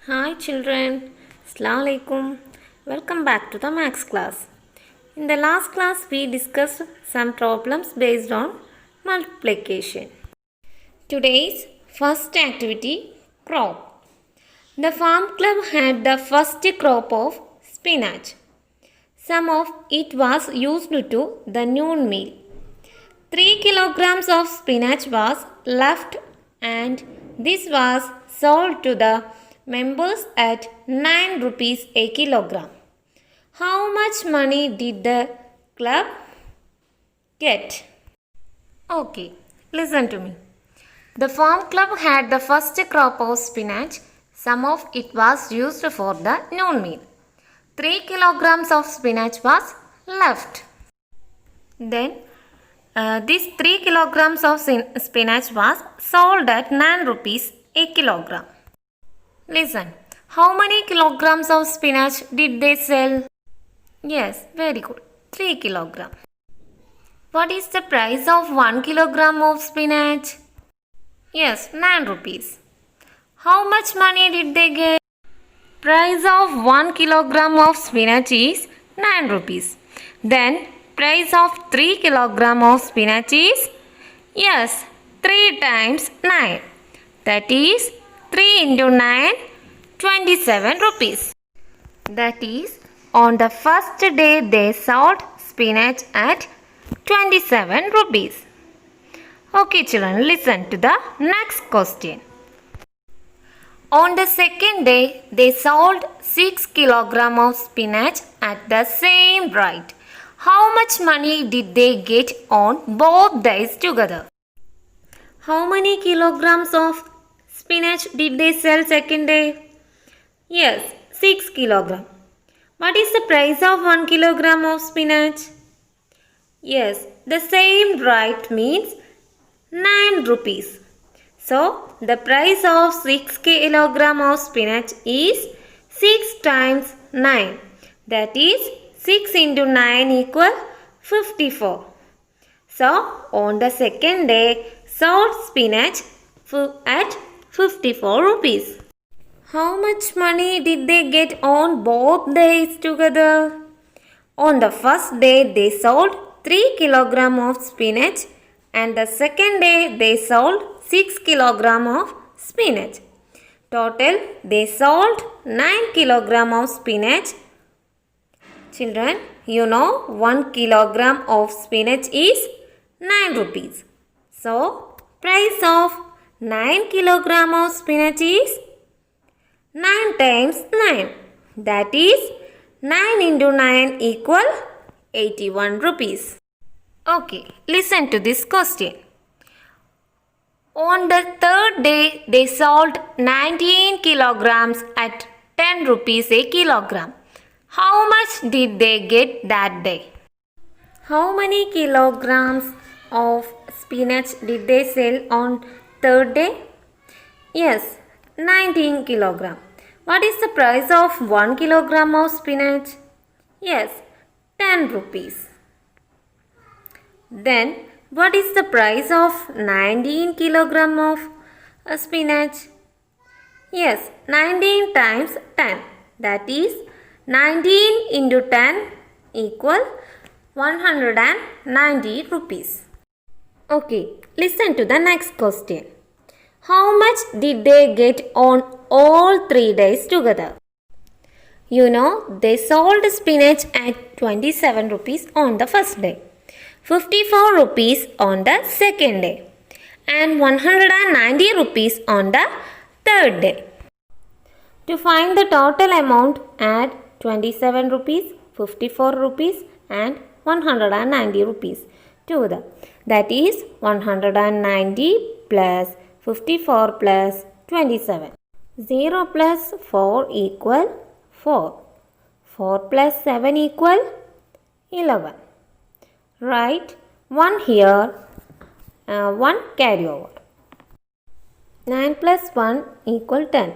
Hi children, Assalamu alaikum. Welcome back to the maths class. In the last class we discussed some problems based on multiplication. Today's first activity, crop. The farm club had the first crop of spinach. Some of it was used to the noon meal. 3 kilograms of spinach was left and this was sold to the members at 9 rupees a kilogram. How much money did the club get? Okay, listen to me. The farm club had the first crop of spinach. Some of it was used for the noon meal. 3 kilograms of spinach was left. Then this 3 kilograms of spinach was sold at 9 rupees a kilogram. Listen, how many kilograms of spinach did they sell? Yes, very good. 3 kilograms. What is the price of 1 kilogram of spinach? Yes, 9 rupees. How much money did they get? Price of 1 kilogram of spinach is 9 rupees. Then price of 3 kilogram of spinach is, yes, 3 times 9. That is 3 into 9, 27 rupees. That is, on the first day they sold spinach at 27 rupees. Okay children, listen to the next question. On the second day, they sold 6 kilograms of spinach at the same rate. How much money did they get on both days together? How many kilograms of spinach did they sell second day? Yes, 6 kilograms. What is the price of 1 kilogram of spinach? Yes, the same rate means 9 rupees. So, the price of 6 kg of spinach is 6 times 9. That is 6 into 9 equal 54. So, on the second day, sold spinach at 54 rupees. How much money did they get on both days together? On the first day, they sold 3 kg of spinach and the second day they sold 6 kg of spinach. Total they sold 9 kg of spinach. Children, you know 1 kg of spinach is 9 rupees. So, price of 9 kg of spinach is 9 times 9. That is 9 into 9 equal 81 rupees. Okay, listen to this question. On the third day, they sold 19 kilograms at 10 rupees a kilogram. How much did they get that day? How many kilograms of spinach did they sell on third day? Yes, 19 kilogram. What is the price of 1 kilogram of spinach? Yes, 10 rupees. Then, what is the price of 19 kilogram of spinach? Yes, 19 times 10. That is 19 into 10 equal 190 rupees. Okay, listen to the next question. How much did they get on all 3 days together? You know, they sold spinach at 27 rupees on the first day, 54 rupees on the second day, and 190 rupees on the third day. To find the total amount, add 27 rupees, 54 rupees and 190 rupees together. That is 190 plus 54 plus 27. 0 plus 4 equal 4. 4 plus 7 equal 11. Write 1 here, 1 carry over. 9 plus 1 equal 10.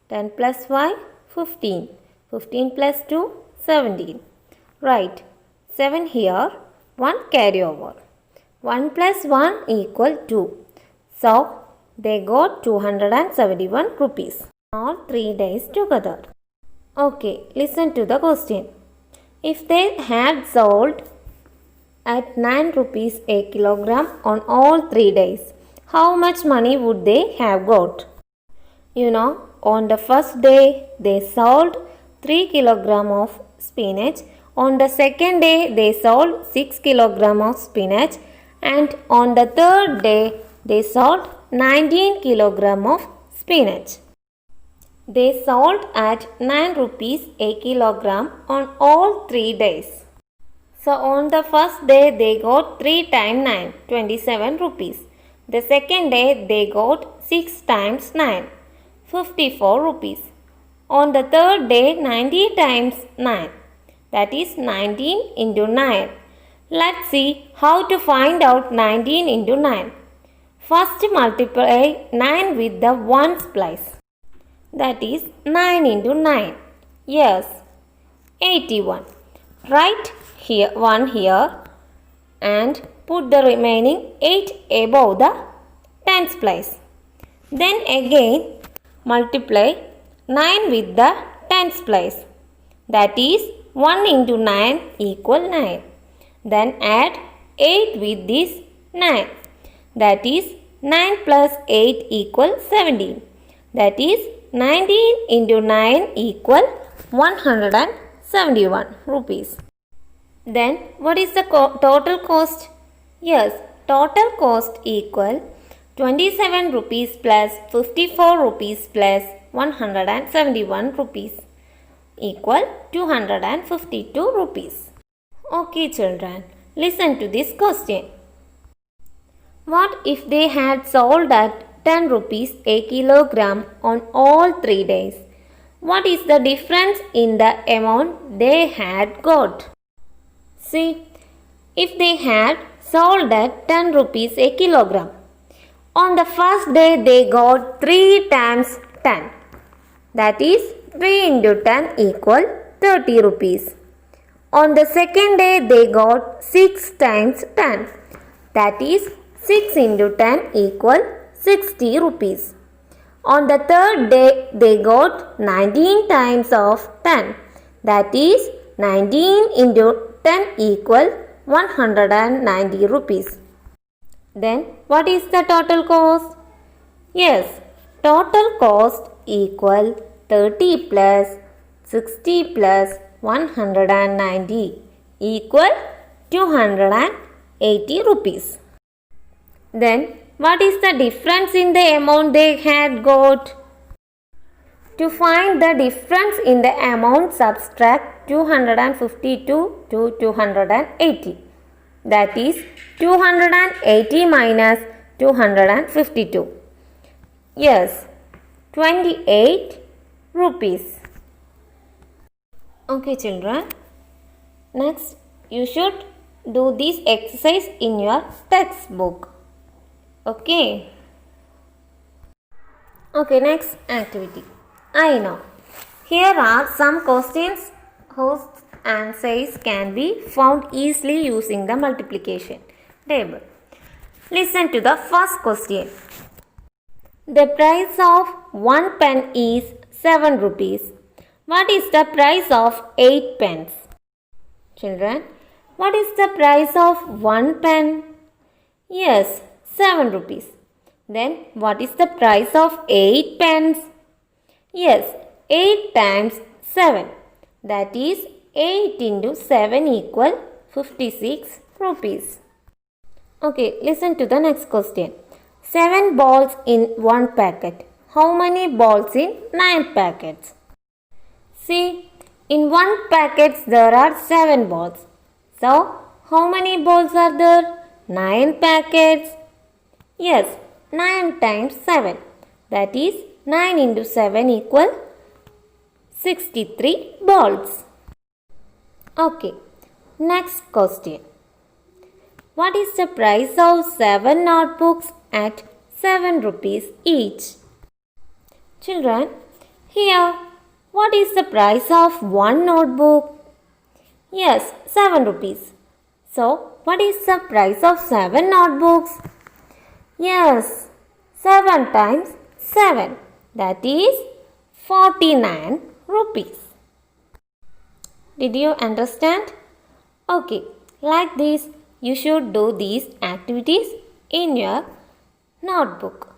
10 plus 5, 15. 15 plus 2, 17. Write 7 here, 1 carry over. 1 plus 1 equal 2. So, they got 271 rupees. all 3 days together. Okay, listen to the question. If they had sold at 9 rupees a kilogram on all 3 days, how much money would they have got? On the first day they sold 3 kilogram of spinach. On the second day they sold 6 kilogram of spinach, and on the third day they sold 19 kilogram of spinach. They sold at 9 rupees a kilogram on all 3 days. So on the first day they got 3 times 9, 27 rupees. The second day they got 6 times 9, 54 rupees. On the third day 90 times 9, that is 19 into 9. Let's see how to find out 19 into 9. First multiply 9 with the ones place. That is 9 into 9. Yes, 81. Write here 1 here and put the remaining 8 above the tens place. Then again multiply 9 with the tens place. That is 1 into 9 equal 9. Then add 8 with this 9. That is 9 plus 8 equal 17. That is 19 into 9 equal 171 rupees. Then what is the total cost? Yes, total cost equal 27 rupees plus 54 rupees plus 171 rupees equal 252 rupees. Okay children, listen to this question. What if they had sold at 10 rupees a kilogram on all 3 days? What is the difference in the amount they had got? See, if they had sold at 10 rupees a kilogram, on the first day they got 3 times 10. That is 3 into 10 equal 30 rupees. On the second day they got 6 times 10. That is 6 into 10 equal 60 rupees. On the third day they got 19 times of 10. That is 19 into 10 equal 190 rupees. Then what is the total cost? Yes, total cost equal 30 plus 60 plus 190 equal 280 rupees. Then what is the difference in the amount they had got? To find the difference in the amount, subtract 252 to 280. That is 280 minus 252. Yes, 28 rupees. Okay children, next you should do this exercise in your textbook. Okay. Okay, next activity. I know. Here are some questions whose answers can be found easily using the multiplication table. Listen to the first question. The price of 1 pen is 7 rupees. What is the price of 8 pens? Children, what is the price of 1 pen? Yes, 7 rupees. Then what is the price of 8 pens? Yes, 8 times 7. That is 8 into 7 equal 56 rupees. Okay, listen to the next question. 7 balls in 1 packet. How many balls in 9 packets? See, in 1 packet there are 7 balls. So, how many balls are there? 9 packets. Yes, 9 times 7. That is 9 into 7 equal 63 balls. Okay, next question. What is the price of 7 notebooks at 7 rupees each? Children, here, what is the price of 1 notebook? Yes, 7 rupees. So, what is the price of 7 notebooks? Yes, 7 times 7. That is 49 rupees. Did you understand? Okay, like this, you should do these activities in your notebook.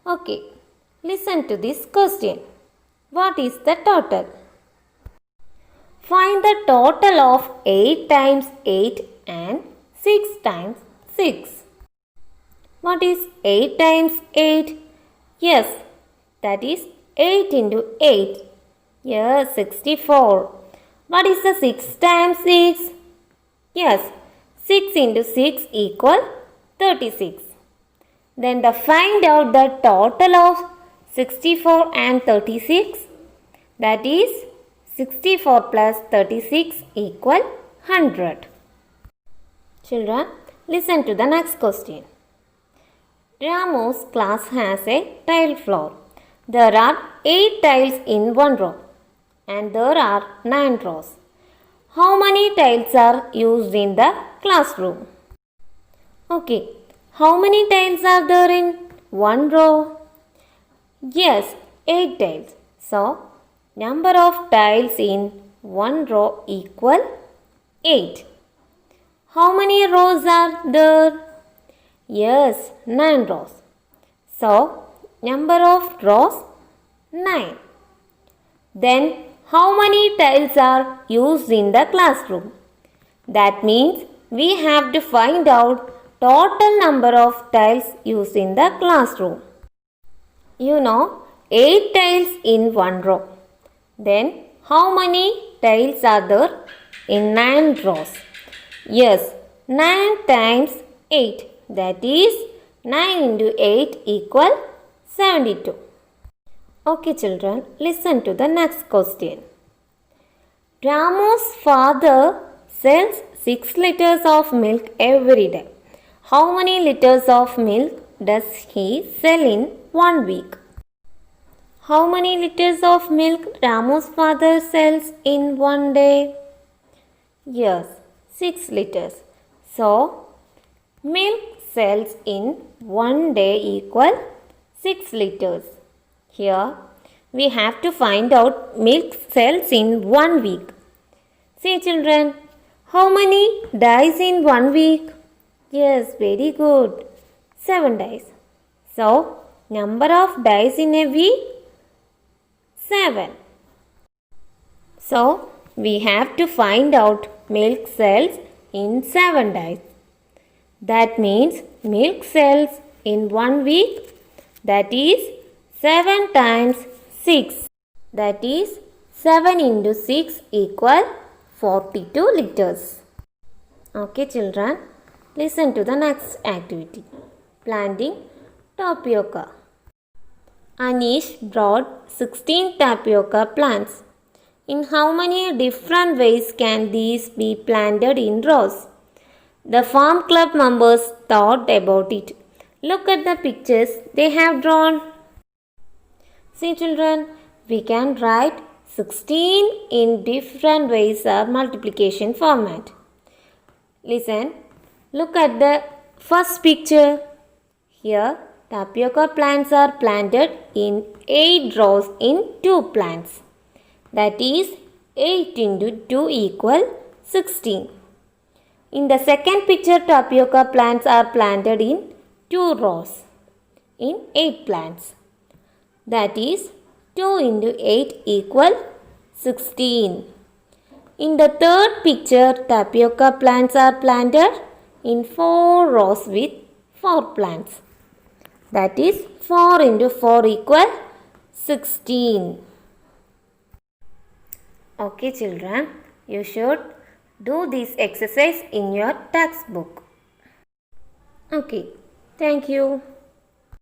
Okay, listen to this question. What is the total? Find the total of 8 times 8 and 6 times 6. What is 8 times 8? Yes, that is 8 into 8. Yes, 64. What is the 6 times 6? Yes, 6 into 6 equal 36. Then find out the total of 64 and 36. That is 64 plus 36 equal 100. Children, listen to the next question. Ramu's class has a tile floor. There are 8 tiles in one row and there are 9 rows. How many tiles are used in the classroom? Okay, how many tiles are there in one row? Yes, 8 tiles. So, number of tiles in one row equal 8. How many rows are there? Yes, 9 rows. So, number of rows 9. Then, how many tiles are used in the classroom? That means we have to find out total number of tiles used in the classroom. You know, 8 tiles in one row. Then, how many tiles are there in 9 rows? Yes, 9 times 8. That is 9 into 8 equal 72. Okay children, listen to the next question. Ramu's father sells 6 liters of milk every day. How many liters of milk does he sell in 1 week? How many liters of milk Ramu's father sells in 1 day? Yes, 6 liters. So, milk sells in 1 day equal 6 liters. Here, we have to find out milk sells in 1 week. See children, how many days in 1 week? Yes, very good. 7 days. So, number of days in a week? 7. So, we have to find out milk sells in 7 days. That means milk sells in 1 week. That is 7 times 6. That is 7 into 6 equal 42 liters. Okay children, listen to the next activity. Planting tapioca. Anish brought 16 tapioca plants. In how many different ways can these be planted in rows? The farm club members thought about it. Look at the pictures they have drawn. See children, we can write 16 in different ways or multiplication format. Listen, look at the first picture. Here, tapioca plants are planted in 8 rows in 2 plants. That is 8 into 2 equal 16. In the second picture, tapioca plants are planted in 2 rows in 8 plants. That is 2 into 8 equal 16. In the third picture, tapioca plants are planted in 4 rows with 4 plants. That is 4 into 4 equal 16. Okay children, you should do this exercise in your textbook. Okay, thank you.